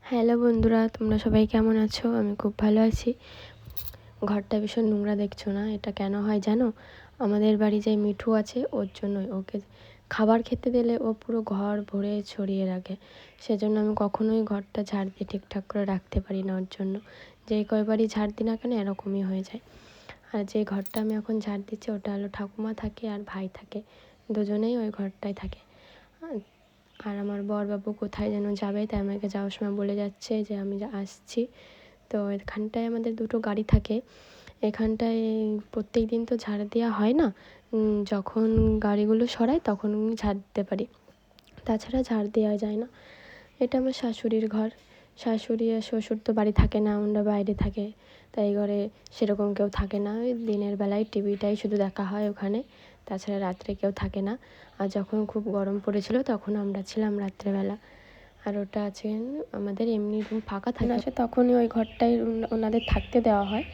Hello বন্ধুরা, তোমরা সবাই কেমন আছো? আমি খুব ভালো আছি। ঘরটা ভীষণ নোংরা দেখছো না? এটা কেন হয় জানো? আমাদের বাড়ি যে মিঠু আছে ওর জন্যই। ওকে খাবার খেতে দিলে ও পুরো ঘর ভরে ছড়িয়ে রাখে। সেজন্য আমি কখনোই ঘরটা ঝাড় দিয়ে ঠিকঠাক করে রাখতে পারি না ওর জন্য। যে কয়বারই ঝাড় দিই না কেন এরকমই হয়ে যায়। আর যে ঘরটা আমি এখন ঝাড় দিচ্ছি ওটা হলো ঠাকুমা থাকে আর ভাই থাকে, দুজনেই ওই ঘরটায় থাকে। আর আমার বরবাবু কোথায় যেন যাবে, তাই আমাকে যাওয়ার সময় বলে যাচ্ছে যে আমি আসছি। তো এখানটায় আমাদের দুটো গাড়ি থাকে। এখানটায় প্রত্যেক দিন তো ঝাড় দেওয়া হয় না, যখন গাড়িগুলো সরাই তখন ঝাড় দিতে পারি, তাছাড়া ঝাড় দেওয়া যায় না। এটা আমার শাশুড়ির ঘর। শাশুড়ি আর শ্বশুর তো বাড়ি থাকে না, ওনারা বাইরে থাকে, তাই ঘরে সেরকম কেউ থাকে না। ওই দিনের বেলায় টিভিটাই শুধু দেখা হয় ওখানে, তাছাড়া রাত্রে কেউ থাকে না। আর যখন খুব গরম পড়েছিল তখন আমরা ছিলাম রাত্রেবেলা। আর ওটা আছে আমাদের এমনি রুম ফাঁকা থাকে, আসে তখনই ওই ঘরটাই ওনাদের থাকতে দেওয়া হয়।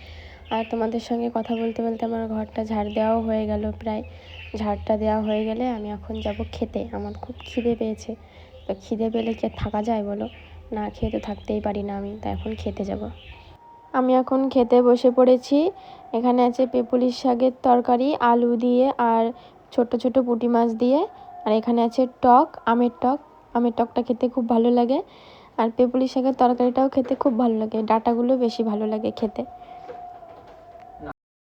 আর তোমাদের সঙ্গে কথা বলতে বলতে আমার ঘরটা ঝাড় দেওয়াও হয়ে গেল প্রায়। ঝাড়টা দেওয়া হয়ে গেলে আমি এখন যাব খেতে। আমার খুব খিদে পেয়েছে, তো খিদে পেলে কি আর থাকা যায় বলো? না খেয়ে তো থাকতেই পারি না আমি, তাই এখন খেতে যাব। আমি এখন খেতে বসে পড়েছি। এখানে আছে পেপুলির শাকের তরকারি আলু দিয়ে আর ছোট ছোট পুঁটি মাছ দিয়ে। আর এখানে আছে টক, আমের টক। আমের টকটা খেতে খুব ভালো লাগে। আর পেপুলির শাকের তরকারিটাও খেতে খুব ভালো লাগে, ডাঁটাগুলো বেশি ভালো লাগে খেতে।